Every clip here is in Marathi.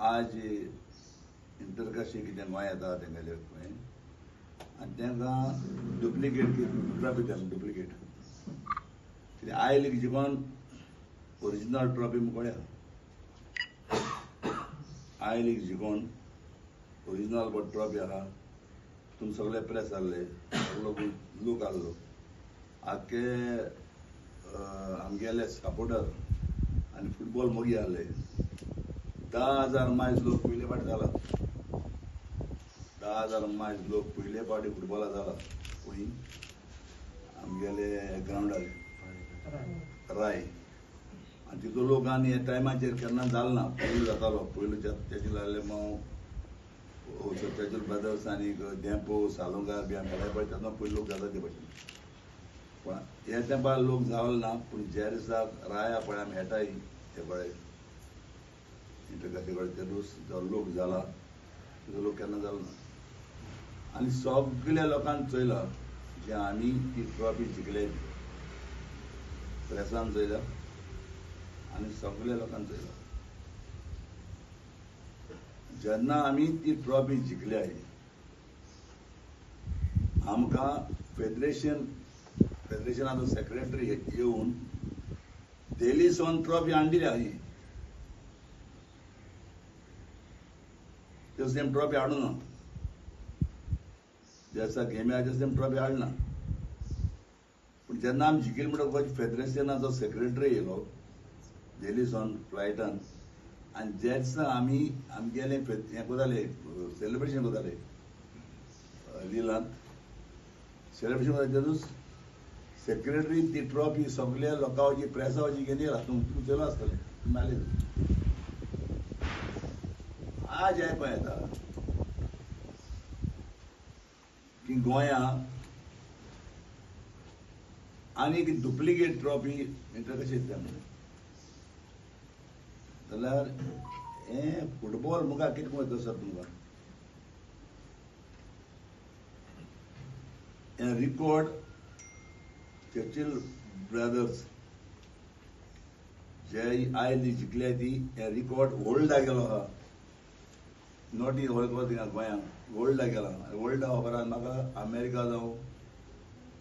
आज इंटरकाशी कितें गोंय येता तेंगेले खंय आनी तांकां डुप्लिकेट ट्रॉफी दिता डुप्लिकेट कित्याक आय लीग जिखोन ओरिजिनल ट्रॉफी मुकोड्या आय लीग जिखोन ओरिजिनल बट ट्रॉफी आहा तुम सगळे प्रेस आहले सगळो लूक आहलो आख्खे आमगेले सपोर्टर आनी फुटबॉल मोगी आहले 10,000 मैच लोक पयले फावटी जाला 10,000 मैच लोक पयले फावटी फुटबॉला जाला खंय आमगेले ग्रावंडार राय आनी तितून लोक आनी ह्या टायमाचेर केन्ना जालो ना पयलू जातालो पयलू तेजे लागले मग सत्याचूर ब्रदर्स आनी डेंपो सालोंगार बी आमी पळय तेन्ना पयलीं लोक जाता ते भशेन पण ह्या तेंपार लोक जावले ना पूण ज्या दिसाक राया पळय आमी हेटाय ते पळय इंटरकाशी कडेन ते दीस जो लोक जाला तो लोक केन्ना जालो ना आनी सगळ्या लोकांक चयला जे आमी ती ट्रॉफी जिखले प्रेसान चयला आनी सगळ्या लोकांक चयला जेन्ना आमी ती ट्रॉफी जिखल्याय आमकां फेडरेशनाचो सेक्रेटरी येवन दिल्लीसून ट्रॉफी हाडिल्या ही ते सेम ट्रॉफी हाडूं ना ज्या गेमी ते सेम ट्रॉफी हाडना पूण जेन्ना आमी जिखली म्हणटकच फेडरेशनाचो सेक्रेटरी येयलो दिल्लीसून फ्लायटान आनी जे दिसा आमी आमगेले हें कोताले सेलिब्रेशन कोताले लिलांत सेलिब्रेशन कोताले ते दीस सेक्रेटरी ती ट्रॉफी सगळ्या लोकां वची प्रेसा वची घेवन येयला तुमकां चलो आसतलें तुमी आले आज आयको येता की गोंया आनीक डुप्लिकेट ट्रॉफी इंटरकाशी दिता म्हणून जाल्यार हें फुटबॉल मुखार कितें वयता सर तुमकां हें रिकॉर्ड चर्चिल ब्रदर्स जे आय लीग जिखल्या ती हें रिकॉर्ड होल्डा गेलो आहा नॉट इन वर्ल्ड थिंगा गोंयांत वर्ल्डा गेला वर्ल्डा खबरान म्हाका अमेरिका जावं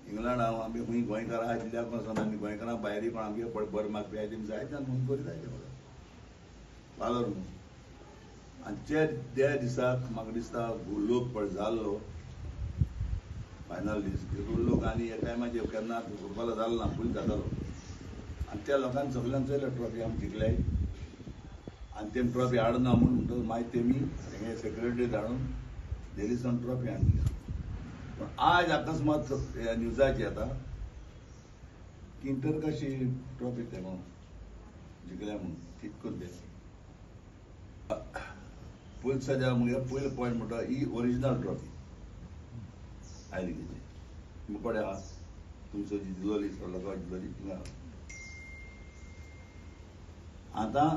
इंग्लंड हांव आमी खंय गोंयकार आहा कित्याक पासून आमी गोंयकारां भायर कोण आमगे बरें मागपी आहाय तेमी जायते फोन करीत आहाय म्हाका पालर न्हू आनी त्या दिसाक म्हाका दिसता लोक पळय जाल्लो फायनल दीस तितून लोक आनी ह्या टायमाचेर केन्ना फुटबॉला जालो ना पयलीं जातालो आनी त्या लोकांक सगळ्यांक चयलो ट्रॉफी आमी जिखल्याय आनी तेमी ट्रॉफी हाडना म्हणून मागीर तेमी तेंगे सेक्रेटरी धाडून दिल्लीसून ट्रॉफी हाडली पण आज अकस्मात न्यूजाचेर येता की इंटरकाशी ट्रॉफी ते जिखल्या म्हणून कितकून ते पयलीं सद्या मुगे पयलो पॉयंट म्हणटा ही ओरिजिनल ट्रॉफी आय लीगेची मुकोडे आहा तुमचो जी दिलोली लोकांक दिलोली थिंगा आतां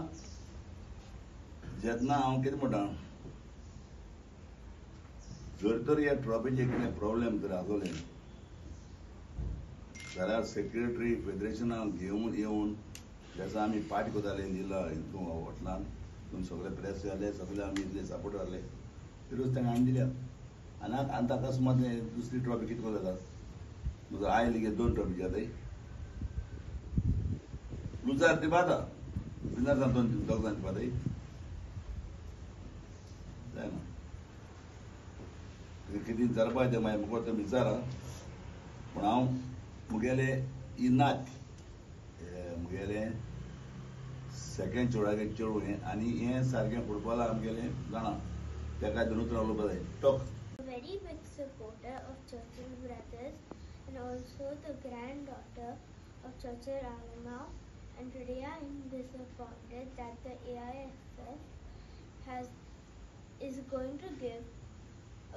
जेन्ना हांव कितें म्हणटा जर तर ह्या ट्रॉफीचे कितें प्रॉब्लेम जर आसले जाल्यार सेक्रेटरी फेडरेशनाक घेवन येवन जसो आमी पार्टी कोताले लिला हितून हॉटलान तितून सगळे प्रेस जाले सगळे आमी इतले सपोर्ट जाले तितून तांकां आनी दिल्या आनी अकस्मात दुसरी ट्रॉफी कितको जाता म्हजो आय लीग 2 ट्रॉफी जाताय लुजार ती बाता विनर्सान 2 दोगांची बाताय जायना कितें जावपाक तें मागीर मुको तें विचारा पूण हांव मुगेले इनात मुगेले सेकेंड चेडवागे चेडूं हें आनी हें सारकें फुटबॉलाक आमगेलें जाणा तेका धरून उलोवपा जाय talk Very big supporter of Churchill Brothers and also the granddaughter of Churchill Alamau, and today I am disappointed that the AIFF is going to give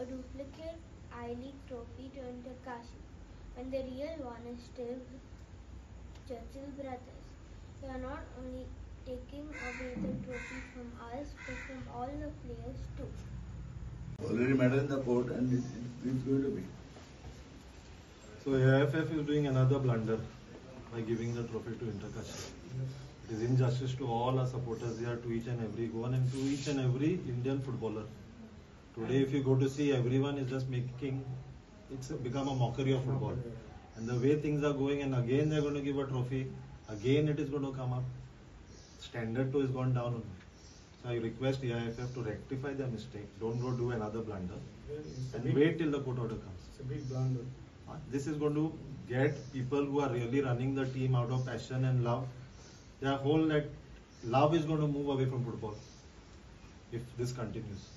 a duplicate I-League trophy to Interkashi when the real one is still Churchill Brothers. They are not only taking away the trophy from us but from all the players too. Already medal in the court and it's going to be. So AIFF is doing another blunder by giving the trophy to Interkashi. is injustice to all our supporters here, to each and every Goan and to each and every Indian footballer. Today, if you go to see, everyone is just making it's become a mockery of football. And the way things are going, and again they're going to give a trophy, again it is going to come up. Standard 2 has gone down only. So I request EIFF to rectify their mistake. Don't go do another blunder. And wait till the court order comes. It's a big blunder. This is going to get people who are really running the team out of passion and love. Their whole love is going to move away from football if this continues.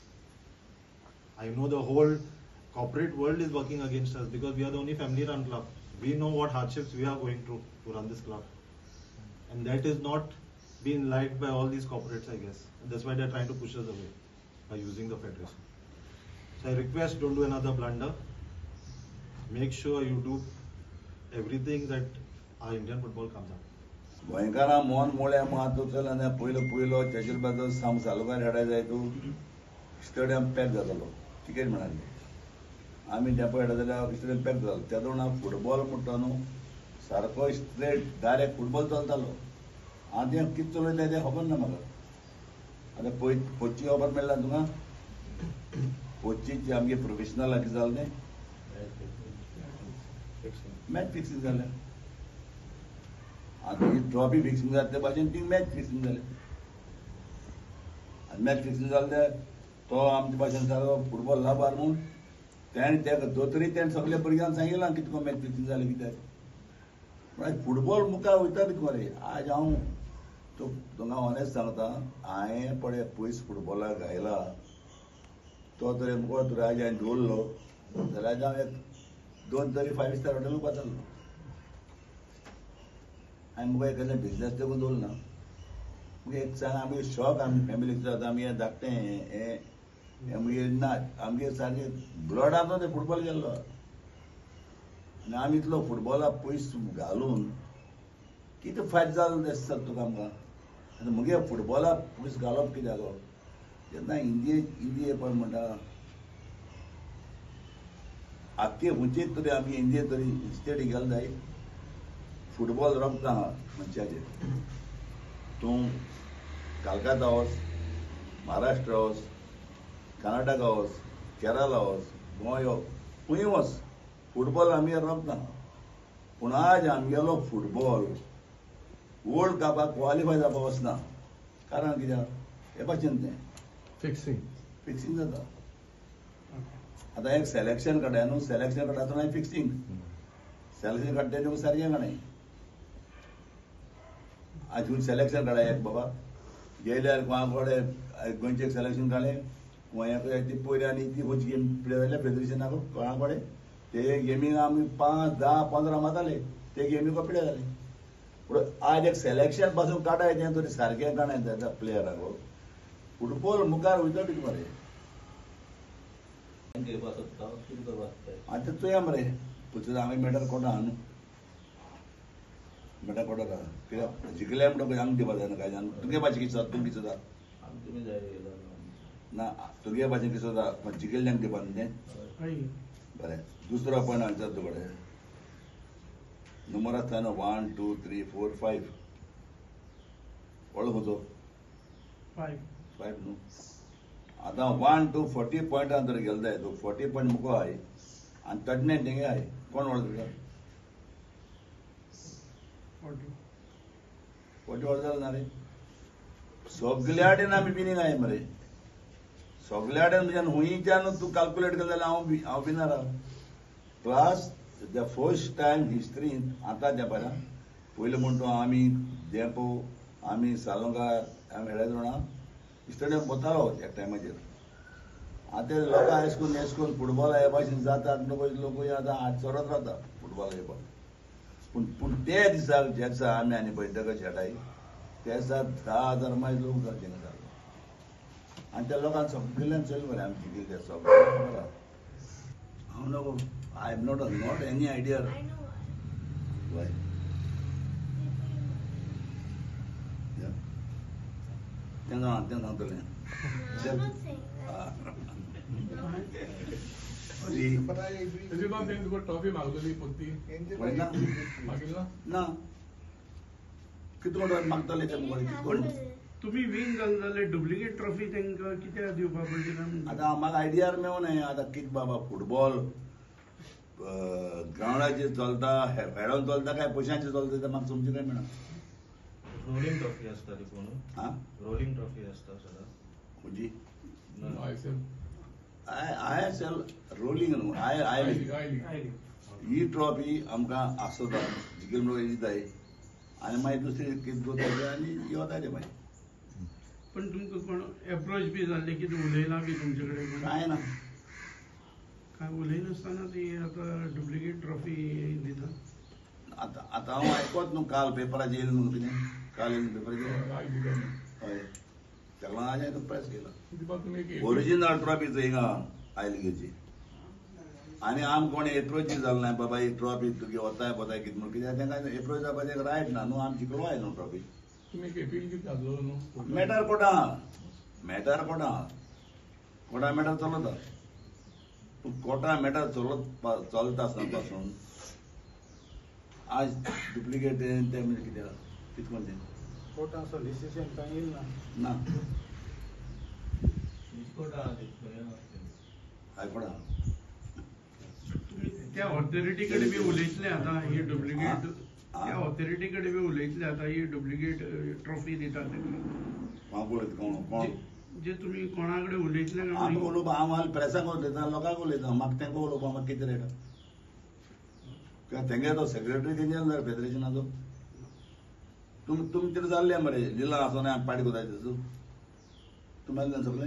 I know the whole corporate world is working against us because we are the only family run club. We know what hardships we are going through to run this club. And that is not being liked by all these corporates, I guess. And that's why they're trying to push us away by using the federation. So I request, don't do another blunder. Make sure you do everything that our Indian football comes up. गोंयकारां मोन मोळ्या महत्वाचो आनी पयलो चर्चिल ब्रदर्स साम सालोकार हेडाय जाय तूं स्टेडियम पॅक जातालो टिकेट मेळाली आमी डेपो हेडा जाल्यार स्टेडियम पॅक जातालो त्या दोन फुटबॉल म्हणटा न्हू सारको स्ट्रेट डायरेक्ट फुटबॉल चलतालो हांव तें कितें चलयता तें खबर ना म्हाका आतां पोच्ची खबर मेळ्ळा तुका पोच्चीची आमगे प्रोफेशनल कितें जालें तें मॅच फिक्सिंग जालें आतां ही ट्रॉफी फिक्सिंग जाता ते भाशेन ती मॅच फिक्सिंग जालें आनी मॅच फिक्सिंग जालें तो आमचे भाशेन सारको फुटबॉल लाभार म्हूण तेणें तेका दोतोरी तेणें सगळ्या भुरग्यांक सांगिलां कितें मॅच फिक्सिंग जालें कित्याक म्हळ्यार फुटबॉल मुखार वयता कितें मरे आज हांव तुका ऑनेस्ट सांगता हांवें पळय पयस फुटबॉलाक घायला तो तरी मुखार तुरे आज हांवें दवरलो जाल्यार हांव एक 2 तरी 5 स्टार हॉटेलाक वतालो हांवें मुगो एखादें बिजनस देखून दवरना मुगे एक सांग आमगे शॉक आमी फॅमिलीक जाता आमी हें धाकटें हें मुगे ना आमगे सारकें ब्लडांतूच तें फुटबॉल गेल्लो आनी आमी इतलो फुटबॉलाक पयस घालून कितें फायदो जालो दिसता तुका आमकां आनी मुगे फुटबॉलाक पयस घालप कित्याक जेन्ना इंडिये पण म्हणटा आख्खे हुंचेर तरी आमी इंडिये तरी स्टेटी गेले जाय फुटबॉल रमता मनशाचेर तूं कलकत्ता वच महाराष्ट्र वच कर्नाटका वच केरला वच गोंय खंय वच फुटबॉल आमी रमता पूण आज आमगेलो फुटबॉल वर्ल्ड कपाक क्वॉलिफाय जावपाक वचना कारण कित्याक हे भाशेन तें फिक्सिंग जाता आतां एक सेलेक्शन काडया न्हू सेलेक्शन काडटा फिक्सिंग सेलेक्शन काडटा तें सारकें काणय आज तूं सेलेक्शन काडा एक बाबा गेल्यार कोणाकडे गोंयचें सेलेक्शन काडलें गोंयाक ती पयली आनी ती खंयची गेम प्ले जाल्या फेडरेशनाक कोणा कडेन ते गेमीक आमी 5, 10, 15 मारताले ते गेमीक पिड्या जाले पूण आज एक सेलेक्शन पासून काडाय तें तरी सारकें काणाय त्या प्लेयराक फुटबॉल मुखार वयता कितें मरे आतां चोया मरे पुचून हांवें मॅडल कोणा न्हू मॅडल कोणा कित्याक जिखल्या म्हणटा हांगा दिवपा जायना काय जाण तुगे भाशेन कितें जाता तूं कितें जाता ना तुगे भाशेन कितें जाता जिखिल्ल्यांक दिवपा न्ही तें बरें दुसरो पॉयंट आन्सर तुजे कडेन नंबर आसता न्हू 1, 2, 3, 4, 5 व्हडलो खंयचो 5 न्हू आतां 1 to 40 पॉयंटां तर गेलो जाय तूं 40 पॉयंट मुको आहाय आनी 39 तेंगे आहाय कोण व्हडलो तुका 40 व्हडलो जालो ना रे सगल्या कडेन आमी विनींग आहाय मरे सगल्या कडेन म्हणजे हुंयच्यान तूं कॅल्क्युलेट केलें जाल्यार हांव विनर आहा प्लस द फर्स्ट टायम हिस्ट्रीन आतां तेंपरा पयलीं म्हण तूं आमी देंपो आमी सालगार आमी हेडा स्टेडियम वतालो एक टायमाचेर आतां लोकां एश कोन्न फुटबॉल हे भाशेन जातात लोक आतां हात चोरत रावता फुटबॉल खेळपाक पूण ते दिसाक जे दिसा आमी आनी पळयता खेळटाय ते दिसा 10,000 मायज लोक जाता आनी त्या लोकांक सगळ्यांक चल मरे आमी जिखील ते सगळें हांव नको I have not any idea Y तें सांगतलें ट्रॉफी मागलेली पोती ना कितें म्हणून मागताले ते मुखार कितें करून तुम्ही विन जाले डुप्लिकेट ट्रॉफी तांकां कित्याक दिवपा पडली ना आतां म्हाका आयडियार मेळून आतां कितें बाबा फुटबॉल ग्रावंडाचेर चलता हेडोन चलता काय पयशांचेर चलता तें म्हाका समजूंक काय मेळना रोलिंग ट्रॉफी असता ती कोण हा रोलिंग ट्रॉफी असता सदा खंयची ISL. ISL रोलिंग न्हू आय लीग ही ट्रॉफी आमकां आसोता जिखील म्हणून दिताय आनी मागीर दुसरी कितें जोताय आनी योताय मागीर पण तुमकां कोण एप्रोच बी जाल्ले कितें उलयलां बी तुमचे कडेन कोण? काय ना काय उलयनासतना ती आतां डुप्लिकेट ट्रॉफी दिता आतां आतां हांव आयकोत न्हू काल पेपराचेर येयलें न्हू कितें काल येयलें पेपराचेर हय तेका लागून हांवें प्रेस केला ओरिजिनल ट्रॉफी हिंगा आय लिगेची आनी आम कोणी एप्रोची जालें ना बाबा ही ट्रॉफी तुगे वताय पोताय कितें म्हणून कित्याक तांकां एप्रोच जावपाचें रायट ना न्हू आमी जिखलो आय न्हू ट्रॉफी मॅटर कोटा कोटा मॅटर चलता पूण कोटा मॅटर चलता आसतना पासून आज डुप्लिकेट तें म्हणजे कित्याक कितें म्हणजे कोर्टान सोलिसिशन कांय येयलें ना ना हायकोर्टा तुम्ही त्या ऑथॉरिटी कडेन बी उलयतले आतां ही डुप्लिकेट त्या ऑथॉरिटी कडेन बी उलयतले आतां ही डुप्लिकेट ट्रॉफी दिता ताका हांव पळयत कोण जे तुम्ही कोणा कडेन उलयतले काय आमकां उलोवपा हांव हाल प्रेसाक उलयता लोकांक उलयता म्हाका तेंका उलोवपा म्हाका कितें रेट तेंगे तो सेक्रेटरी तेंगे जाय फेडरेशनाचो तुमचेर जाल्ले मरे लिला आसोन पाडी कोताय तेजो तुमी आसले सगळे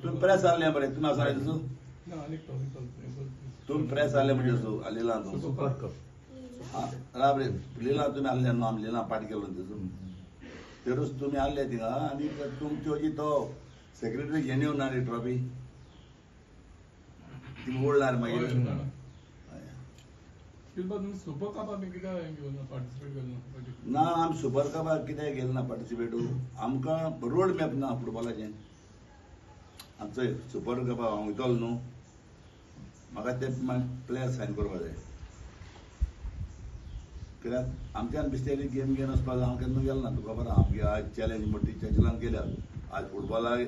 तुमी प्रेस आहले मरे तुमी आसा तेजो तुमी प्रेस आहले म्हणजे लिला हा राब रे लिला तुमी आहले न्हू आमी लिला पाडी केलो तेजो तेरूच तुमी आहले थिंगा आनी तुमची हजी तो सेक्रेटरी जेन्युन ना रे ट्रॉफी ती ओडणार मागीर सुपर कपाक बी कित्याक घेवन पार्टिसिपेट केलें ना आमी सुपर कपाक कित्याक गेले ना पार्टिसिपेट आमकां रोड मॅप ना फुटबॉलाचें आमचो सुपर कपाक हांव वयतलो न्हू म्हाका ते प्लेयर सायन करपा जाय कित्याक आमच्यान बिस्तेरी गेम घेवन वचपाक हांव केन्ना गेलो ना तुका खबर आमगे आज चॅलेंज मोठी चर्चिलान केल्या आज फुटबॉलाक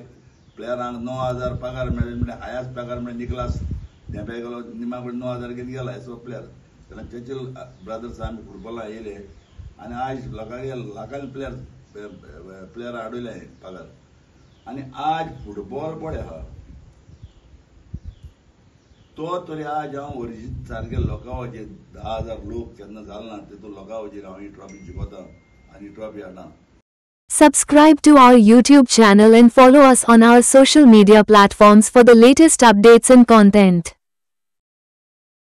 प्लेयरांक 9,000 पगार मेळ्ळे म्हणजे हायस्ट पगार म्हणजे निकलास धेंपे गेलो निमा कडेन 9,000 घेवन गेला एसो प्लेयर तेन्ना चर्चिल ब्रदर्स आमी फुटबॉलाक येयले आनी आज लाखांनी प्लेयर हाडयले पगार आनी आज फुटबॉल पळय आहा तो तरी आज हांव ओरिजीन सारके लोकां वचेर 10,000 लोक केन्ना जालो ना तितून लोकां वचेर हांव ही ट्रॉफी जिखोता आनी trophy हाडना. Subscribe to our YouTube channel and follow us on our social media platforms for the latest updates and content.